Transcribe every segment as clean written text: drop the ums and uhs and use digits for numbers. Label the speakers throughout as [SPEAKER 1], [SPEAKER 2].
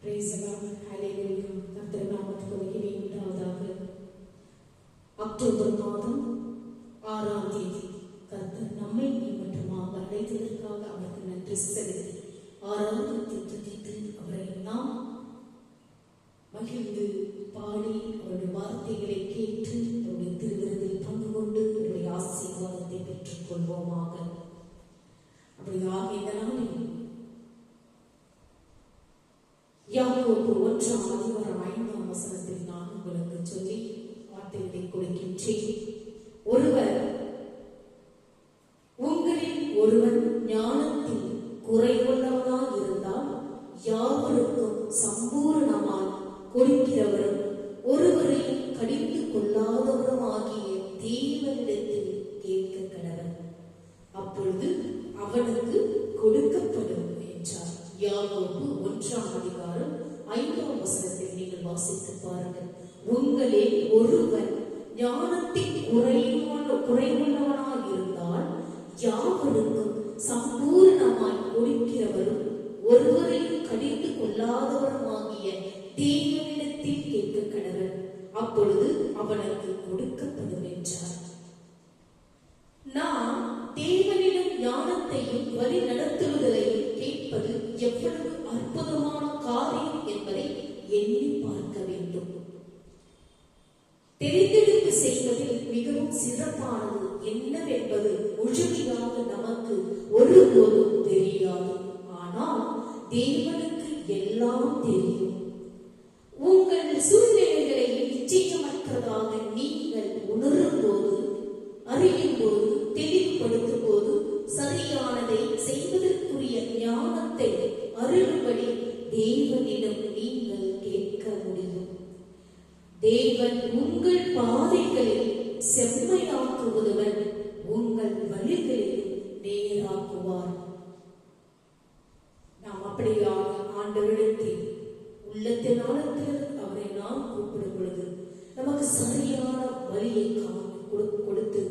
[SPEAKER 1] Praise the Lord. Hallelujah. கர்த்தர் நாமத்துக்கு மகிமை உண்டாவதாக. அக்டோபர் மாதம் 6ஆம் தேதி கர்த்தர் நம்மை மட்டுமாக அழைத்ததற்காக அவருக்கு நன்றி செலுத்தி ஆராதனை துதித்து அவரை நாம் மகிழ்ந்து பாடி அவருடைய வார்த்தைகளை கேட்டு அவருடைய திருவிருந்தில் பங்கு கொண்டு அவருடைய ஆசீர்வாதத்தை பெற்றுக் கொள்வோமாக. அப்படியாக இந்த நாளில் யாக்கோபு 1ஆம் அதிகாரம் 5ஆம் வசனத்தில் நான் உங்களுக்கு சொல்லி வார்த்தைகளை கொடுக்கின்றேன். உங்களில் ஒருவன் ஞானத்தில் குறைவுள்ளவனாய் இருந்தால் யாவருக்கும் சம்பூர்ணமாய் கொடுக்கிறவரும் ஒருவரையும் கடிந்து கொள்ளாதவரும் ஆகிய தேவனிடத்தில் கேட்க கடவன், அப்பொழுது அவனுக்கு கொடுக்கப்படும் என்றார். யாக்கோபு 1ஆம் அதிகாரம் 5ஆம் வசனத்தில் நீங்கள் வாசித்து பாருங்கள். உங்களில் ஒருவன் ஞானத்தின் குறைவுள்ளவனாய் இருந்தால் யாவருக்கும் சம்பூர்ணமாய் கொடுக்கிறவரும் ஒருவரையும் கடிந்து கொள்ளாதவரும் ஆகிய தேவனிடத்தில் கேட்க கடவன், அப்பொழுது அவனுக்கு கொடுக்கப்படும் என்றார். நாம் தேவனிடம் ஞானத்தையும் வழி நடத்துவதையும் கேட்பது எவ்வளவு அற்புதமான காரியம் என்பதை எண்ணி பார்க்க வேண்டும். தெரிந்தெடுப்பு செய்வதில் மிகவும் சிறப்பானது என்னவென்பது முழுமையாக நமக்கு ஒருபோதும் தெரியாது. ஆனால் தேவனுக்கு எல்லாம் தெரியும். உங்கள் சூழ்நிலைகளை நிச்சயமற்றதாக நீங்கள் உணரும் போது, அறியும் போது, தெளிவுபடுத்தும் போது சரியானதை செய்வதற்குரிய ஞானத்தை அருளும்படி தேவனிடம் நீங்கள் கேட்க முடியும். தேவன் உங்கள் பாதைகளில் செம்மையாக்குவதுடன் உங்கள் வழிகளில் நேராக்குவார். நாம் அப்படியாக ஆண்டவரிடத்தில் உள்ளத்தின் ஆழத்தில் அவரை நாம் கூப்பிடும் பொழுது நமக்கு சரியான வழியை கொடுத்து,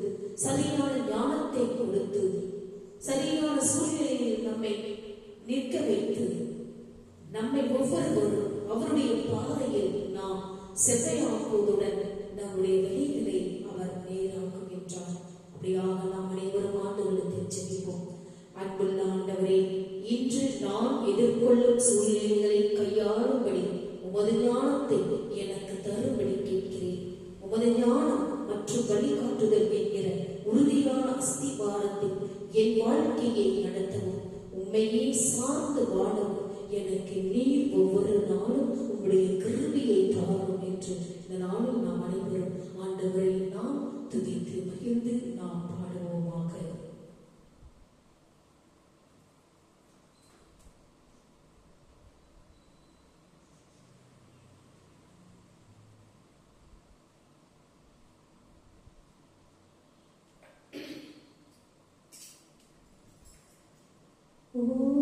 [SPEAKER 1] சரியான ஞானத்தை கொடுத்து, சரியான சூழ்நிலையில் நம்மை நிற்க வைத்து, நம்மை ஒவ்வொருவரும் அவருடைய பாதையில் நாம் செவ்வையாக்குவதுடன் நம்முடைய வழிகளை அவர் நேராக்குகின்றார். அப்படியாக நாம் அனைவரும் ஆண்டவரிடத்தில் ஜெபிப்போம். அன்புள்ள ஆண்டவரே, இன்று நான் எதிர்கொள்ளும் சூழ்நிலைகளை கையாளும்படி உமது ஞானத்தை எனக்கு தரும்படி கேட்கிறேன். உமது ஞானம் மற்றும் வழிகாட்டுதல் என்கிற உறுதியான அஸ்திவாரத்தில் என் வாழ்க்கையை நடத்தவும், உண்மையே சார்ந்து வாழவும் எனக்கு நீர் ஒவ்வொரு நாளும் உங்களுடைய கிருபையை தாரும் என்று இந்த நாளும் நாம் அனைவரும் ஆண்டவரை நாம் துதித்து மகிழ்ந்து நாம் பாடுவோமாக.
[SPEAKER 2] Oh,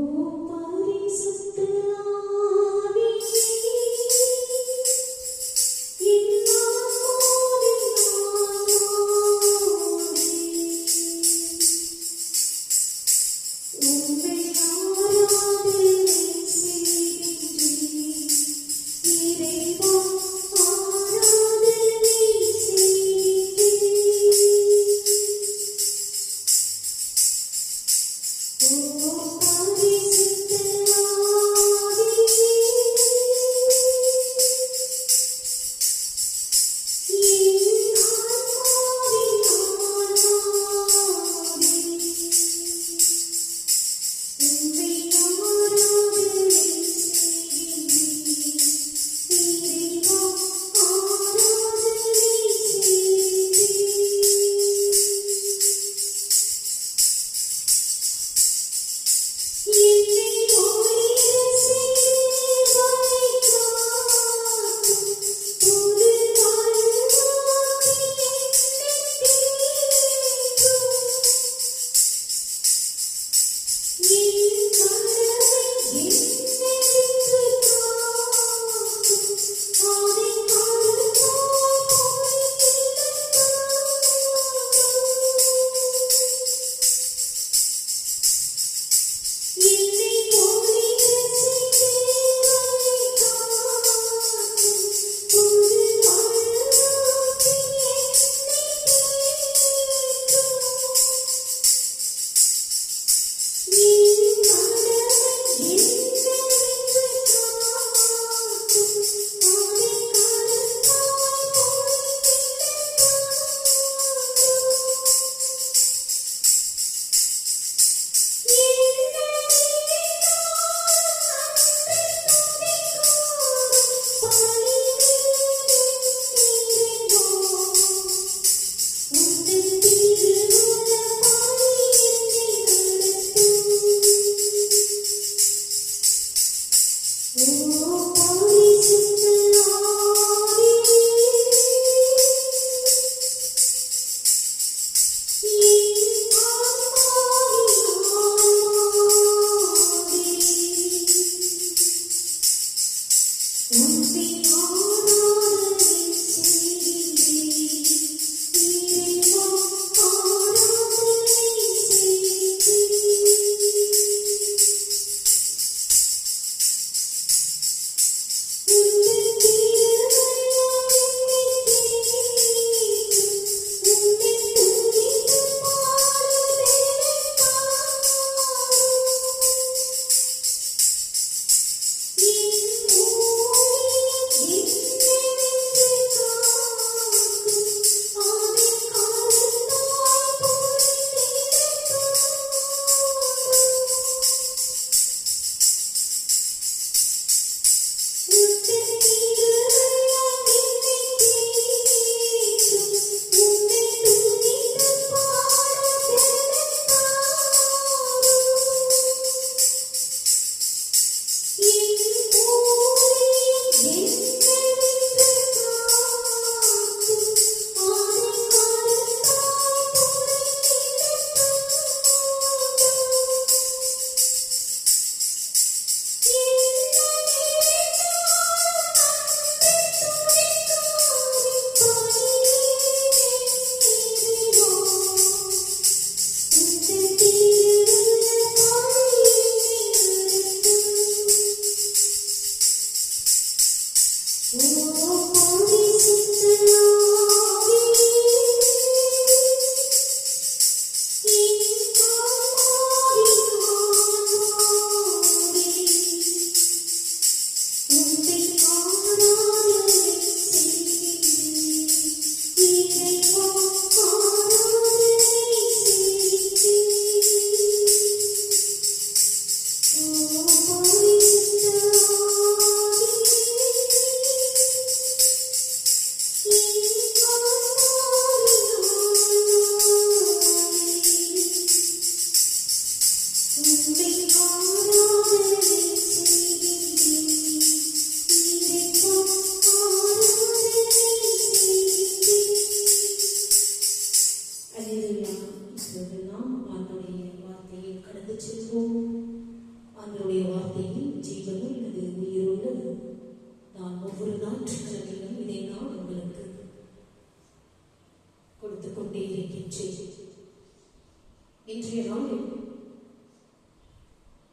[SPEAKER 1] இன்றைய நாளில்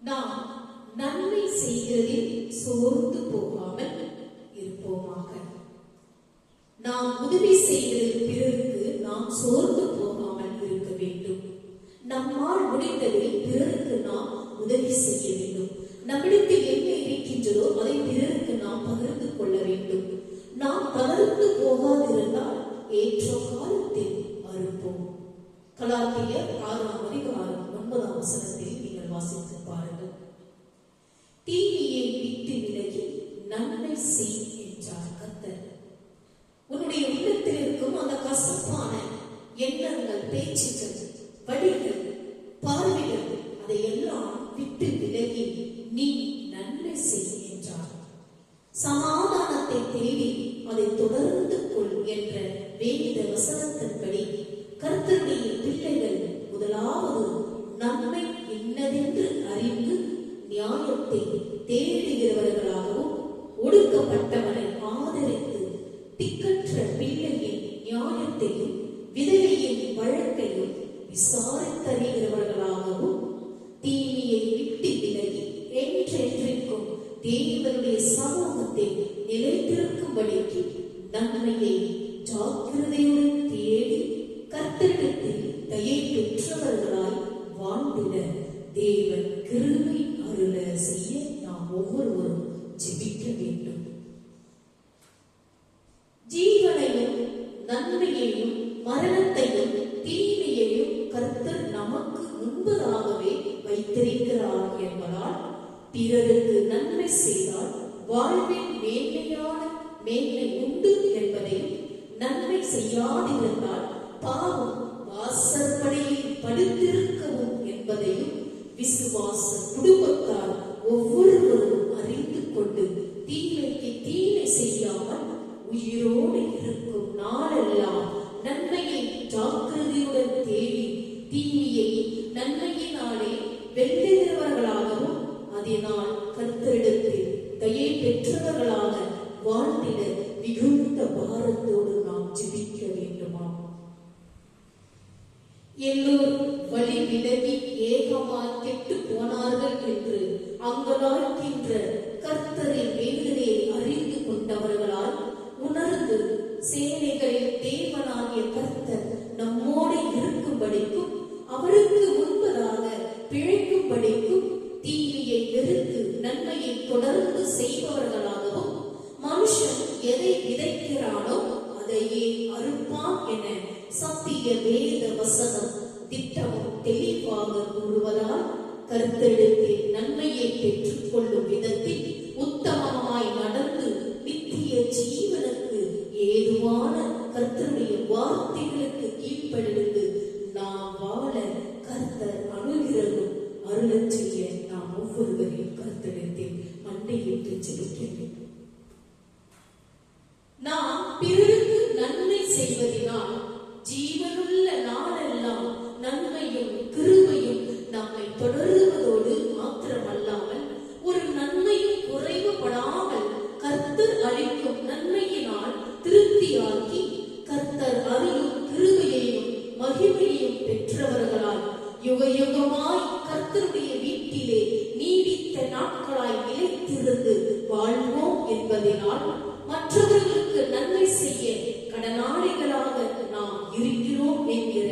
[SPEAKER 1] நாம் நன்மை செய்கிறதில் சோர்ந்து போகாமல் இருப்போமாக. நாம் உதவி செய்கிறதில் பிறருக்கு நாம் சோர்ந்து போகாமல் இருக்க வேண்டும். நம்மால் முடிந்ததில் பிறருக்கு நாம் உதவி செய்ய வேண்டும். நம்மிடத்தில் என்ன இருக்கின்றதோ அதை பிறருக்கு நாம் பகிர்ந்து கொள்ள வேண்டும். நாம் தளர்ந்து போகாதிருந்தால் ஏற்ற காலத்தில் அறுப்போம். கலாத்தியர் 6:9 நீங்கள் வாசித்து பாருங்கள். தீமையை விட்டு விலகி நன்மை செய் என்றார் கர்த்தர். உன்னுடைய உள்ளத்தில் இருக்கும் அந்த கசப்பான எண்ணங்கள், பேச்சுக்கள், வழிகள், பார்வைகள் அதையெல்லாம் விட்டு விலகி நீ நன்மை செய் என்றார். சமாதானத்தை தேடி அதை தொடர்ந்து கொள் என்ற வேத வசனத்தின்படி கர்த்தருடைய பிள்ளைகள் முதலாவது நன்மை என்னதென்று அறிந்து நியாயத்தை தேடுகிறவர்களாகவும், ஒடுக்கப்பட்டவனை ஆதரித்து திக்கற்ற பிள்ளையின் நியாயத்தையும் விதவையின் வழக்கையும் விசாரித்தறிகிறவர்களாகவும், தீமையை விட்டு விலகி என்றென்றைக்கும் தேவனுடைய சமூகத்தை நிலைத்திருக்கும்படிக்கு நன்மையை ஜாக்கிரதையுடன் தேடி கர்த்தரிடத்தில் தயை பெற்றவர்களாய் வாழ்ந்திட தேவன் கிருபை அருள செய்ய நாம் ஒவ்வொருவரும் ஜெபிக்க வேண்டும். ஜீவனையும் நன்மையையும் மரணத்தையும் தீமையையும் கர்த்தர் நமக்கு முன்பதாகவே வைத்திருக்கிறார் என்பதால் பிறருக்கு நன்மை செய்தால் வாழ்வில் மேன்மையான மேன்மை உண்டு என்பதையும், நன்மை செய்யாதிருந்தால் பாவம் வாசற்படியில் படுத்திருக்கவும் என்பதையும் விசுவாச குடும்பத்தார் ஒவ்வொருவரும் அறிந்து கொண்டு தீமைக்கு தீமை செய்யாமல் உயிரோடு இருக்கும் நாளெல்லாம் நன்மையை ஜாக்கிரதையுடன் தேடி தீமையை நன்மையினாலே வெல்லுகிறவர்களாகவும், அதனால் கர்த்தரிடத்தில் தயை பெற்றவர்களாக வாழ்ந்திட மிகுந்த பாரத்தோடு நாம் ஜெபிக்க வேண்டுமா? எல்லோரும் வழி விலகி ஏகமாய் கெட்டு போனார்கள் என்று அங்கலாய்க்கின்ற கர்த்தரின் வேதனையை அறிந்து கொண்டவர்களால் உணர்ந்து சேனைகளில் தேவனாகிய கர்த்தர் நம்மோடு இருக்கும்படிக்கும், அவருக்கு முன்பதாக பிழைக்கும்படிக்கும் தீமையை வெறுத்து நன்மையை தொடர்ந்து செய்பவர்களாகவும், மனுஷன் எதை விதைக்கிறானோ அதையே அறுப்பான் என சத்திய வேத வசனம் திட்டமும் தெளிவாக கூறுவதால் கர்த்தரிடத்தில் நன்மையை பெற்றுக் கொள்ளும் விதத்தில் உத்தமமாய் நடந்து நித்திய ஜீவனுக்கு ஏதுவான கர்த்தருடைய வார்த்தைகளுக்கு கீழ்ப்படிந்து நாம் வாழ கர்த்தர் அனுகிரகம் அருளச் செய்ய நாம் ஒவ்வொருவரையும் கர்த்தரிடத்தில் மண்டையிட்டு ஜெபிக்க வேண்டும். நாம் பிறருக்கு நன்மை செய்வதனால் ஜீவனுள்ள நாளெல்லாம் நன்மையும் கிருபையும் நம்மை தொடருவதோடு மாத்திரமல்லாமல் ஒரு நன்மையும் குறைவுபடாமல் கர்த்தர் அளிக்கும் நன்மையினால் திருப்தியாக்கி கர்த்தர் அருளும் கிருபையையும் மகிமையையும் பெற்றவர்களால் யுக யுகமாய் கர்த்தருடைய வீட்டிலே நீடித்த நாட்களாய் நிலைத்திருந்து வாழ்வோம் என்பதனால் மற்றவர்களுக்கு நன்மை செய்ய கடனாளிகளாக நாம் இருக்கிறோம் என்கிற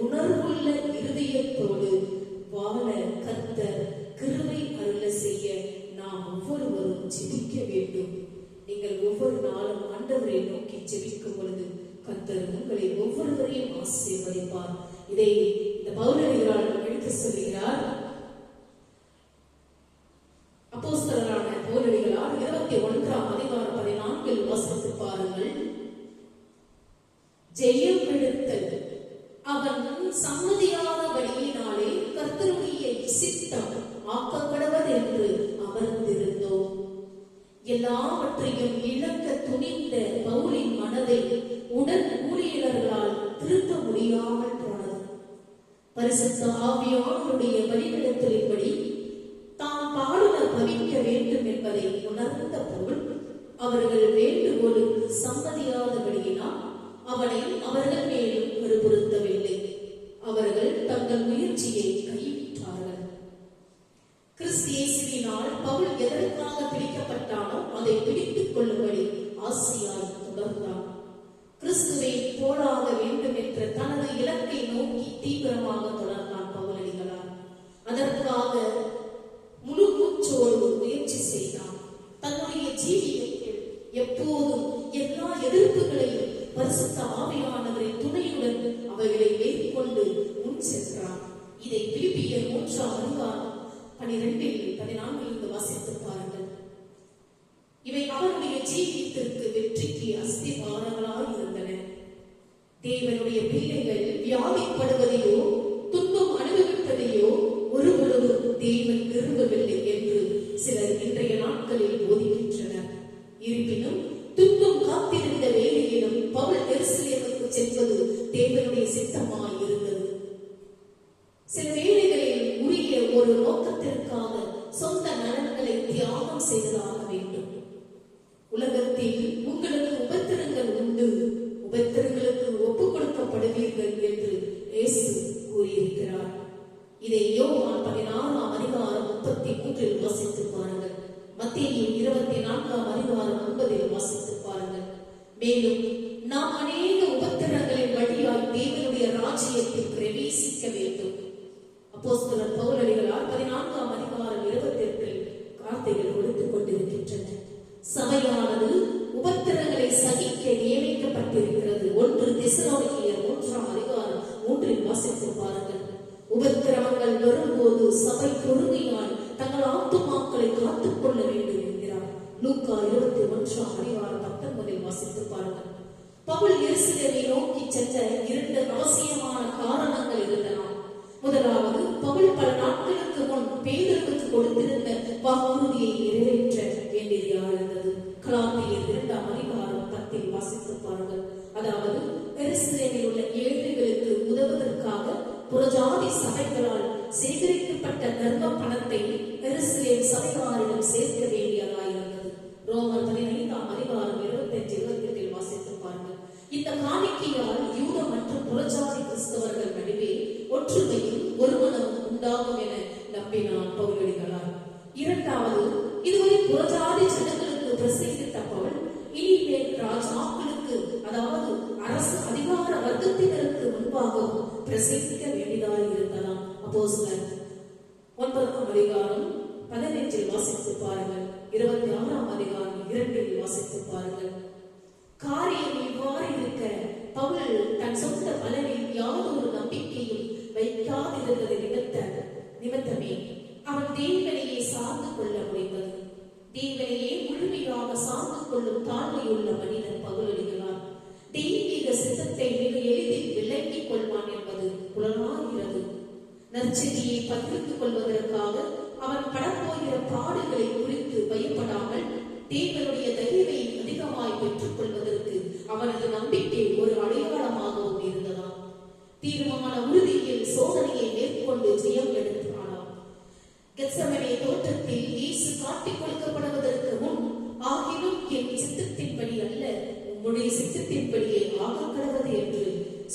[SPEAKER 1] உணர்வுள்ள இருதயத்தோடு வாழ கர்த்தர் கிருபை அருள செய்ய நாம் ஒவ்வொருவரும் ஜெபிக்க வேண்டும். நீங்கள் ஒவ்வொரு நாளும் ஆண்டவரை நோக்கி ஜெபிக்கும் பொழுது கர்த்தர் உங்களை ஒவ்வொருவரையும் ஆசீர்வதிப்பார். இதை இந்த பவுலடிகளால் எடுத்து சொல்கிறார். அப்போஸ்தலரான பவுலடிகளார் 21ஆம் அதிகாரம் 14 வாசித்து பாருங்கள். ஜெயம் எடுத்தல் அவன் சம்மதியாதபடியினாலே கர்த்தருடைய சித்தம் ஆக்கப்படுவது என்று அமர்ந்திருந்தோம். எல்லாவற்றையும் இழக்க துணிந்த பவுலின் மனதை உடன் ஊழியர்களால் திருத்த முடியாமல் போனது. பரிசுத்த ஆவியானவருடைய வழிநடத்தலின்படி தாம் பாடுதல் பவிக்க வேண்டும் என்பதை உணர்ந்த பவுல் அவர்கள் வேண்டுகோளுக்கு சம்மதியாதபடியினால் அவனை அவர்கள் மேலும் வற்புறுத்தவில்லை. அவர்கள் தங்கள் முயற்சியை கைவிட்டார்கள். கிறிஸ்து இயேசுவினால் பவுல் எதற்காக பிடிக்கப்பட்டானோ அதை பிடித்துக் கொள்ளும்படி ஆசையாய் தொடர்ந்தான். கிறிஸ்துவை போலாக வேண்டும் என்ற தனது இலக்கை நோக்கி தீவிரமாக தொடர்ந்தான் பவுலடிகளார். அதற்காக முழு மூச்சோடு முயற்சி செய்தான். தன்னுடைய ஜீவியத்தில் எப்போதும் எல்லா எதிர்ப்புகளையும் பரிசுத்த ஆவியானவரின் துணையுடன் அவைகளை மேற்கொண்டு முன் சென்றான். இதை பிலிப்பியர் 3ஆம் அதிகாரம் 12-14 வாசித்து பாருங்கள். இவை அவருடைய ஜீவியத்திற்கு வெற்றிக்கு அஸ்திவாரங்களாய் இருந்தன. தேவனுடைய பிள்ளைகள் வியாதிப்படுவதையோ துன்பம் அனுபவிப்பதையோ ஒருபொழுதும் தேவன் விரும்பவில்லை என்று சிலர் இன்றைய நாட்களில் போதிக்கின்றனர். இருப்பினும் துன்பம் காத்திருந்த வேளையிலும் பவுல் எருசலேமுக்கு செல்வது தேவனுடைய சித்தமாய் இருந்தது. சில வேளைகளில் உரிய ஒரு நோக்கத்திற்காக சொந்த நலன்களை தியாகம் செய்வதாக வேண்டும். உலகத்தில் உங்களுக்கு உபத்திரங்கள் உண்டு, உபத்திரங்களுக்கு ஒப்புக் கொடுக்கப்படுவீர்கள் என்று இயேசு கூறியிருக்கிறார். இதை யோவான் 16ஆம் அதிகாரம் 33 வாசித்து பாருங்கள். மத்தேயு 24ஆம் அதிகாரம் 9 வாசித்து பாருங்கள். மேலும் நாம் அநேக உபத்திரங்களின் வழியாய் தேவனுடைய ராஜ்யத்தில் பிரவேசிக்க வேண்டும். அப்போஸ்தலர் பவுலடிகளார் 14ஆம் அதிகாரம் 28 வார்த்தைகள் கொடுத்துக் கொண்டிருக்கின்றன. சபையானது உபத்திரங்களை சகிக்க நியமிக்கப்பட்டிருக்கிறது. 1 தெசலோனிக்கேயர் 3ஆம் அதிகாரம் 3 வாசித்து பாருங்கள். உபத்திரவங்கள் வரும்போது சபை பொறுமையால் தங்கள் ஆத்துமாக்களை காத்துக் கொள்ள வேண்டும் என்கிறார். லூக்கா 21ஆம் அதிகாரம் 19 வாசித்து பாருங்கள். பவுல் எருசலேமை நோக்கி சென்ற 2 அவசியமான காரணங்கள் இருந்தன. முதலாவது, பவுல் பல நாட்களுக்கு முன் பேதுருவுக்கு கொடுத்திருந்த வாக்குறுதியை நிறைவேற்ற வேண்டியதாக இருந்தது. கலாத்தியர் 2ஆம் அதிகாரம் 10 வாசித்து பாருங்கள். அதாவது எருசலேமில் உள்ள ஏழைகளுக்கு உதவுவதற்காக புறஜாதி சபைகளால் சேகரிக்கப்பட்ட தர்ம பணத்தை எருசலேம் சபையாரிடம் சேர்க்க வேண்டியதாயிருந்தது. ரோமர் 15ஆம் அதிகாரம் 25-28 வாசித்து பாருங்கள். இந்த காணிக்கையால் யூத மற்றும் புறஜாதி கிறிஸ்தவர்கள் நடுவே ஒற்றுமையும் ஒருமனமும் உண்டாகும் என நம்பினார் பவுலடிகளார். இரண்டாவது, இதுவரை புறஜாதி ஜனங்களுக்கு பிரசங்கித்த பவுல் இனிமேல் ராஜாக்களுக்கு, அதாவது அரசு அதிகார வர்க்கத்தினருக்கு முன்பாகவும் பிரசங்கிக்க வேண்டியதாக இருந்ததாம். அப்போஸ்தலர் 9ஆம் அதிகாரம் 15 வாசித்து பாருங்கள். 26ஆம் அதிகாரம் 2 வாசித்து பாருங்கள். காரியம் இவ்வாறு இருக்க பவுல் தன் சொந்த பலனில் யாதொரு நம்பிக்கையும் வைக்காதிருந்தது நிமித்தமே அவன் தேவனையே சார்ந்து கொள்ள முடிந்தது. தேவனையே முழுமையாக சார்ந்து கொள்ளும் தாழ்மையுள்ள மனிதன் பவுலடிகளார். தெய்வீக சித்தத்தை மிக எளிதில் விளங்கிக் கொள்வான் என்பது புலனாகிறது. நற்செய்தியை பகிர்ந்து கொள்வதற்காக அவன் படப்போகிற பாடுகளை குறித்து பயப்படாமல் தேவனுடைய தயவை அதிகமாய் பெற்றுக் கொள்வதற்கு அவனது நம்பிக்கை ஒரு அடையாளமாகவும் இருந்ததாம். தீர்மான உறுதியில் சோதனையை மேற்கொண்டு ஜெயம் எடுத்தானாம். கெத்செமனே தோட்டத்தில் இயேசு காட்டிக் கொடுக்கப்படுவதற்கு முன், ஆகிலும் என் சித்தத்தின்படி அல்ல, உம்முடைய சித்தத்தின்படியே ஆகக் கடவது என்று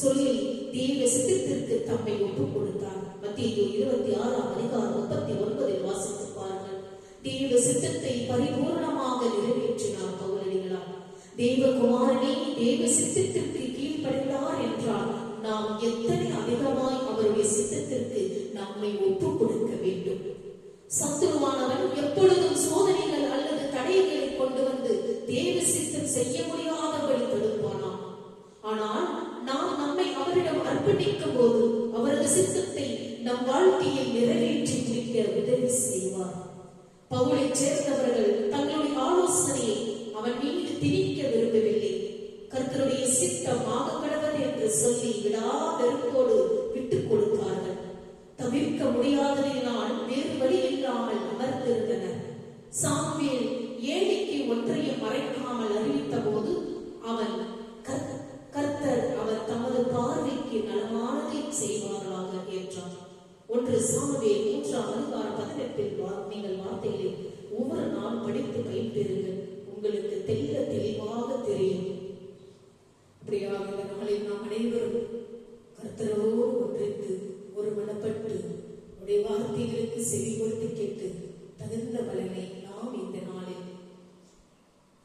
[SPEAKER 1] சொல்லி தேவ சித்தத்திற்கு தம்மை ஒப்புக் கொடுத்தார். மத்தேயு 26ஆம் அதிகாரம் 39 வாசித்து பாருங்கள். தேவ சித்தத்தை பரிபூர்ணமாக நிறைவேற்றினார் பவுலடிகளார். தேவகுமாரனே தேவ சித்தத்திற்கு கீழ்ப்படிந்தார் என்றால் நாம் எத்தனை அதிகமாய் அவருடைய சித்தத்திற்கு நம்மை ஒப்பு கொடுக்க வேண்டும். சத்துருவானவன் எப்பொழுதும் சோதனைகள் அல்லது தடைகளை கொண்டு வந்து தேவ சித்தம் செய்ய முடியாதபடி தடுப்பானாம். ஆனால் நாம் நம்மை அவரிடம் அர்ப்பணிக்கும் போது அவரது சித்தத்தை நம் வாழ்க்கையில் நிறைவேற்றி முடிக்க உதவி செய்வார். பவுலை சேர்ந்தவர்கள் தங்களுடைய ஆலோசனையை அவன் மீது திணிக்க விரும்பவில்லை. கர்த்தருடைய சித்தம் ஆக கடவுள் என்று சொல்லி விடாவெறுப்போடு விட்டுக் கொடுத்தார்கள். தவிர்க்க முடியாததினால் வேறு வழி இல்லாமல் அமர்ந்திருந்தனர். சாமுவேல் ஏழைக்கு ஒன்றையும் மறைக்காமல் அறிவித்த போது அவன் கர்த்தர் அவர் தமது பார்வைக்கு நலமானதை செய்வாராக என்றார். 1 சாமுவேல் 3:18 நீங்கள் வார்த்தைகளை ஒவ்வொரு நாள் படித்து பயின்றீர்கள், உங்களுக்கு தெளிவாக தெரியும். அப்படியாக இந்த நாளில் நாம் அனைவரும் கர்த்தரோடு ஒன்றித்து ஒரு மனப்பட்டு உடைய வார்த்தைகளுக்கு செவி கொடுத்து கேட்டு தகுந்த பலனை நாம் இந்த நாளில்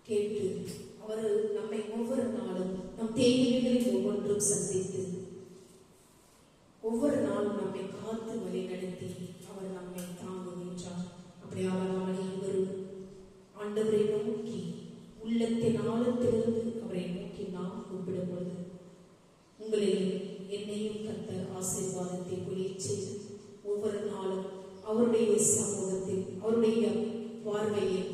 [SPEAKER 1] கேட்டு அவர் நம்மை ஒவ்வொரு நாளும் நம் தேவைகளை ஒவ்வொன்றும் சந்தித்து ஒவ்வொரு நாளும் நம்மை காத்து வழி நடத்தி அவர் நம்மை தாங்குகின்றார். அப்படியாக நாம் அனைவரும் ஆண்டவரை நோக்கி உள்ளத்தின் ஆழத்திலிருந்து அவரை நோக்கி நாம் கூப்பிடும் பொழுது உங்களையும் என்னையும் கர்த்தர் ஆசீர்வாதத்தை பொழிய செய்து ஒவ்வொரு நாளும் அவருடைய சமூகத்தில் அவருடைய பார்வையில்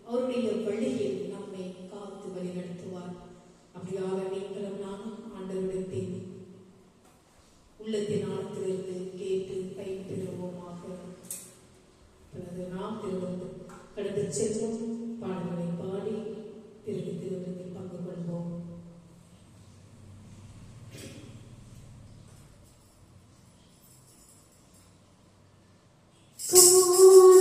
[SPEAKER 1] அவருடைய வழியில் நம்மை காத்து வழி நடத்துவார். அப்படியாக நீங்களும் நானும் ஆண்டவரிடத்தில் உள்ளத்தின் ஆழத்திலிருந்து கேட்டு பயிற்றுவோமாக. நாம் திருவிழந்து கடந்து செல்வோம், பாடல்களை பாடி திருவிழத்தில் பங்கு கொள்வோம்.
[SPEAKER 2] Come on,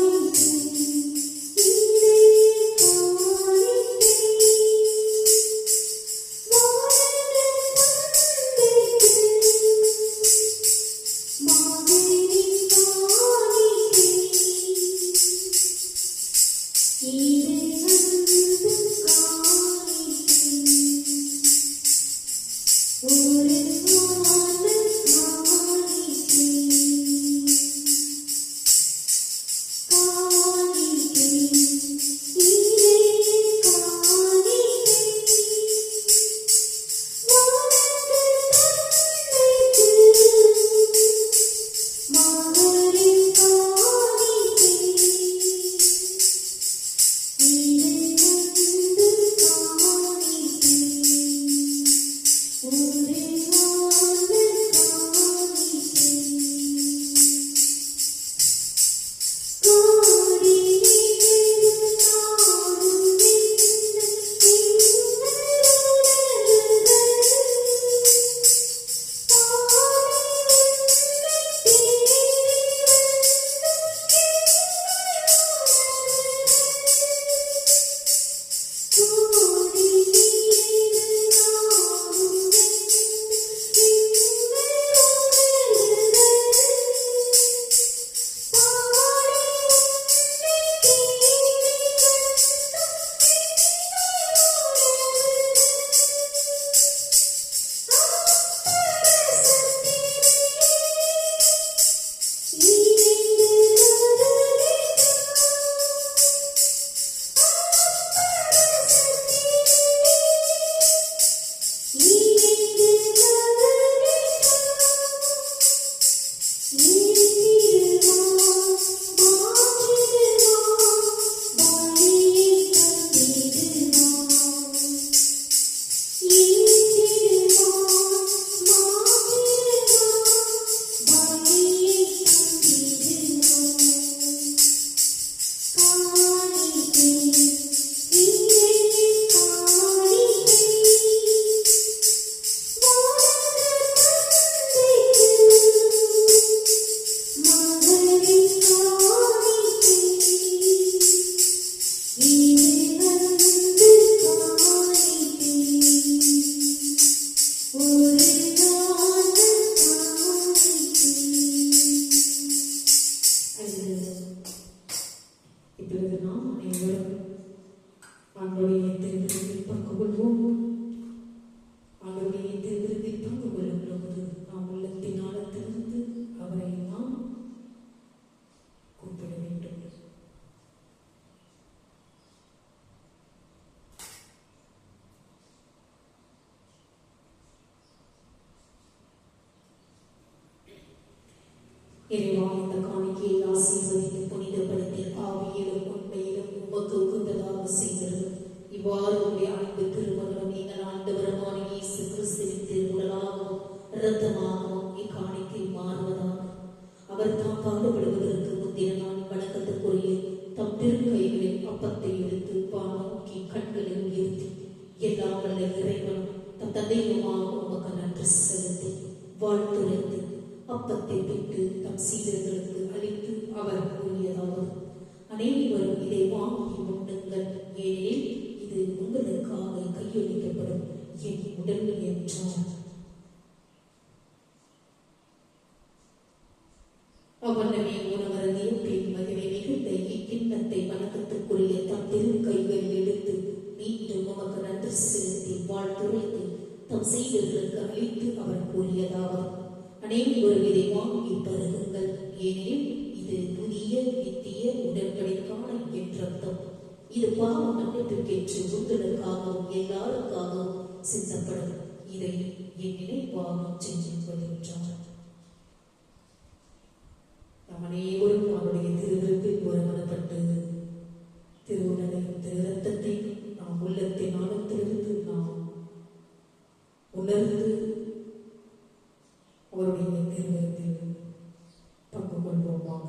[SPEAKER 1] இவ்வாறு உடைய அன்பு திருமகனும் நீங்கள் ஆண்டவருமான இயேசு கிறிஸ்துவின் திருவுடலாகவும் இரத்தமாகவும் இக்காணிக்கை மாறுவதாக அவர் தாம் பாடுபடுவதற்கு முந்தின நாள் வணக்கத்துக்குரிய தம் திருக்கைகளில் அப்பத்தை எடுத்து வானோக்கி கண்களை உயர்த்தி எல்லாம் வல்ல இறைவன் தம் தந்தையுமாக உமக்கு நன்றி செலுத்தி வாழ்த்துரைத்து அப்பத்தை விட்டு தம் சீடர்களுக்கு அளித்து அவர் கூறியதாவது, அனைவரும் இதை வாங்கி உண்ணுங்கள், ஏனெனில் இது உங்களுக்காக கையளிக்கப்படும் என் உடல் என்றார். அவ்வண்ணமே உணவருந்திய பின் மகிமை மிகுந்த இக்கிண்ணத்தை வணக்கத்துக்குரிய தம் திருக்கைகளில் எடுத்து மீண்டும் உமக்கு நன்றி செலுத்தி வாழ்த்துரைத்து தம் சீடர்களுக்கு அளித்து அவர் கூறியதாவது, அனைவரும் இதை வாங்கி பருகுங்கள், ஏனெனில் இது புதிய நித்திய உடன்படிக்கைக்கான என் ரத்தம். இது பாவ மன்னிப்புக்கேற்று உங்களுக்காகவும் எல்லாருக்காகவும் சிந்தப்படும். இதை என் நினைவாக செய்யுங்கள் என்றார். நாம் அனைவரும் அவருடைய திருவிருப்பில் ஒருமனப்பட்டு திருவுடலையும் திரு ரத்தத்தையும் நாம் உள்ளத்தின் ஆழத்திலிருந்து நாம் உணர்ந்து அவருடைய திருவிருப்பில் பங்கு கொள்வோமாக.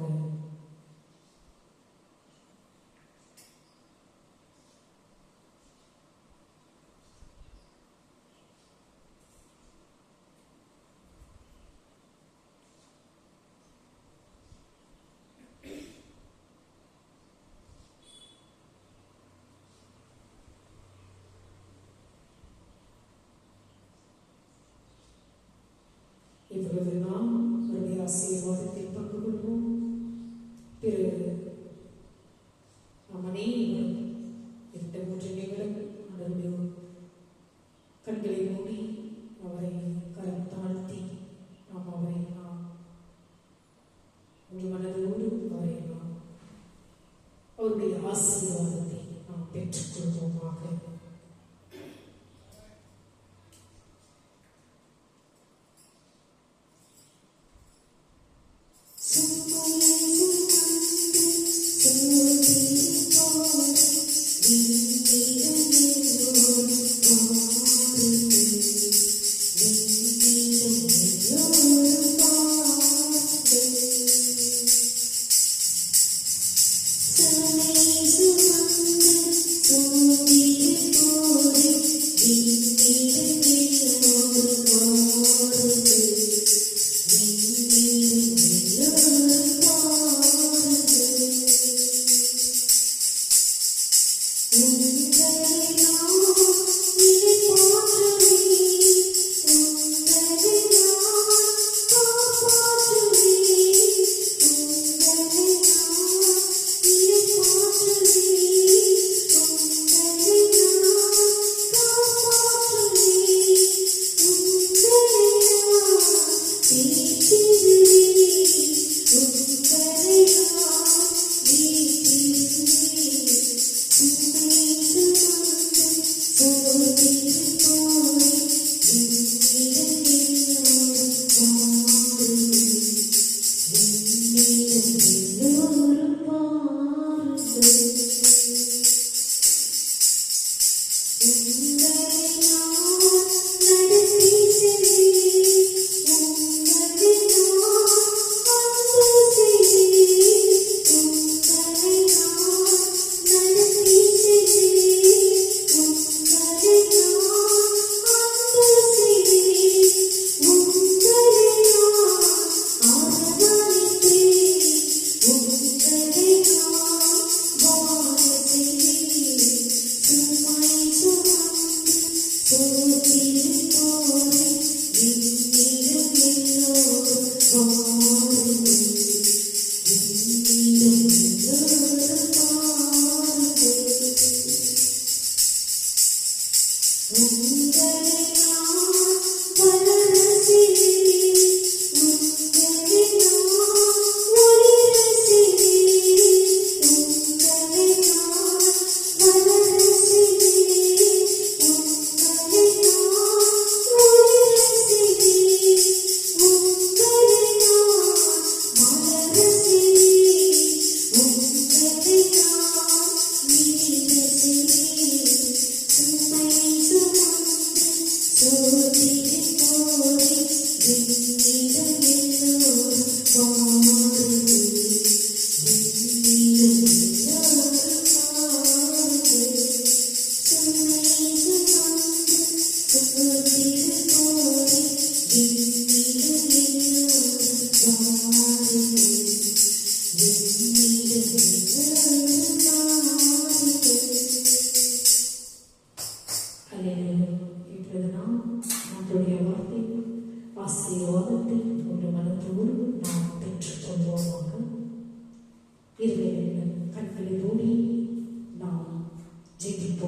[SPEAKER 1] இப்பொழுது நாம் அவருடைய ஆசீர்வாதத்தில் பங்கு கொள்வோம். பிறகு நாம் அனைவரும் 2-3 நிமிடம் அவருடைய கண்களை மூடி அவரை கரம் தாழ்த்தி நாம் அவரை ஒரு மனதோடு அவருடைய ஆசீர்வாதத்தை நாம் பெற்றுக்கொள்வோமாக.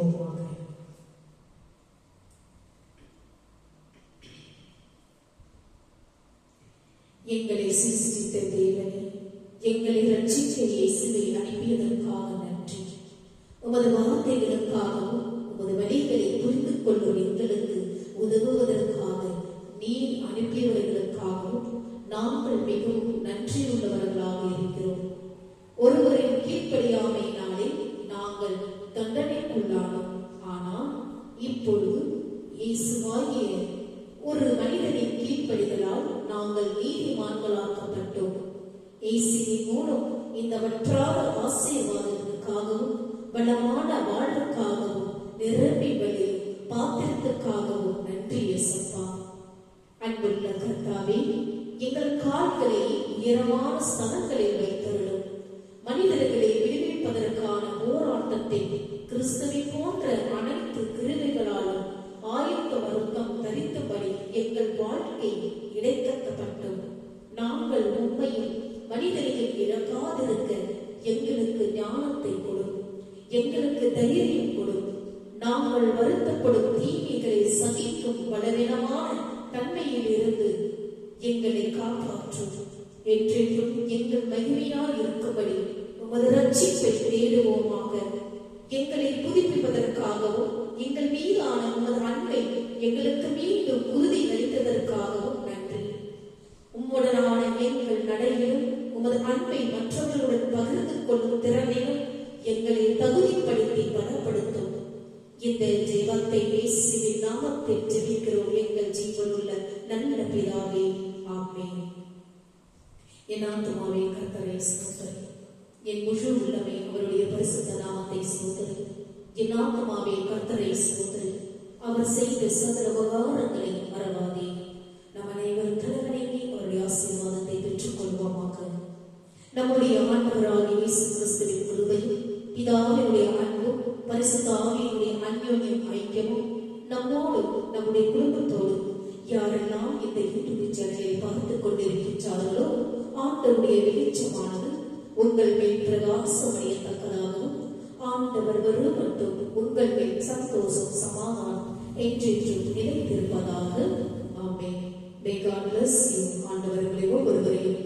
[SPEAKER 1] ஜெபிப்போமாக. எங்களை சிருஷ்டித்த தேவனே, எங்களை ரட்சிக்க இயேசுவை அனுப்பியதற்காக நன்றி. உமது வார்த்தைகளுக்காகவும் உமது வழிகளை புரிந்து கொள்ளும் எங்களுக்கு உதவுவதற்காக நீர் அனுப்பியவர்களுக்காகவும் நாங்கள் மிகவும் நன்றியுள்ளவர்களாக இருக்கிறோம். ஒருவரின் கீழ்ப்படியாமையினாலே நாங்கள் தண்டனைக்குள்ளானோம். ஆனால் இப்பொழுது இயேசுவாகிய ஒரு மனிதனின் கீழ்ப்படிதலால் நாங்கள் நீதிமான்களாக்கப்பட்டோம். இயேசுவின் மூலம் இந்த வற்றாத ஆசீர்வாதத்துக்காகவும் வளமான வாழ்வுக்காகவும் நிரம்பி வழியும் பாத்திரத்துக்காகவும் நன்றி இயேசப்பா. அன்புள்ள கர்த்தாவே, எங்கள் கால்களை உயரமான ஸ்தலங்களில் வைத்தருளும். மனிதர்களை விடுவிப்பதற்கான போராட்டத்தை கிறிஸ்துவின் போன்ற அனைத்து கிருபைகளாலும் ஆயுத்த வருத்தம் தரித்தபடி எங்கள் வாழ்க்கை இடைக்கட்டப்பட்டோம். நாங்கள் உண்மையில் மனிதர்கள் இழக்காதிருக்க எங்களுக்கு ஞானத்தை கொடும், எங்களுக்கு தைரியம் கொடும். நாங்கள் வருத்தப்படும் தீமைகளை சகிக்கும் பலவீனமான தன்மையில் இருந்து எங்களை காப்பாற்றும். என்றென்றும் எங்கள் மகிமையாய் இருக்கும்படி உமது ரட்சிப்பை தேடுவோமாக. எங்களை புதுப்பிப்பதற்காகவும் எங்கள் மீதான உமது அன்பை எங்களுக்கு மீண்டும் உறுதி அளித்ததற்காகவும் நன்றி. உம்முடனான எங்கள் நடையிலும் உமது அன்பை மற்றவர்களுடன் பகிர்ந்து கொள்ளும் திறனையும் எங்களை தகுதிப்படுத்தி பலப்படுத்தும். இந்த ஜெபத்தை இயேசுவின் நாமத்தில் ஜெபிக்கிறோம் எங்கள் ஜீவனுள்ள நல்ல பிதாவே, ஆமென். என் ஆத்துமாவே கர்த்தரை ஸ்தோத்திரி, என் முழு உள்ளமே அவருடைய பரிசுத்த நாமத்தை ஸ்தோத்திரி. என் ஆத்துமாவே கர்த்தரை ஸ்தோத்திரி, அவர் செய்த சகல உபகாரங்களை மறவாதே. நம் அனைவரும் தலைவணங்கி அவருடைய ஆசீர்வாதத்தை பெற்றுக் கொள்வோமாக. நம்முடைய ஆண்டவராகிய இயேசு கிறிஸ்துவின் கிருபையும் பிதாவினுடைய அன்பும் பரிசுத்த ஆவியினுடைய அன்யோன்யம் ஐக்கியமும் நம்மோடு நம்முடைய குடும்பத்தோடு யாரெல்லாம் இந்த யூடியூப் சேனலை பார்த்துக் கொண்டிருக்கிறார்களோ ஆண்டவருடைய வெளிச்சமானது உங்கள் மேல் பிரகாசமடையத்தக்கதாகவும் ஆண்டவர் வரும் மட்டும் உங்கள் மேல் சந்தோஷம் சமாதானம் என்றென்றும் நிலைத்திருப்பதாக. ஆமென். May God bless you. ஆண்டவர்களை ஒவ்வொருவரையும்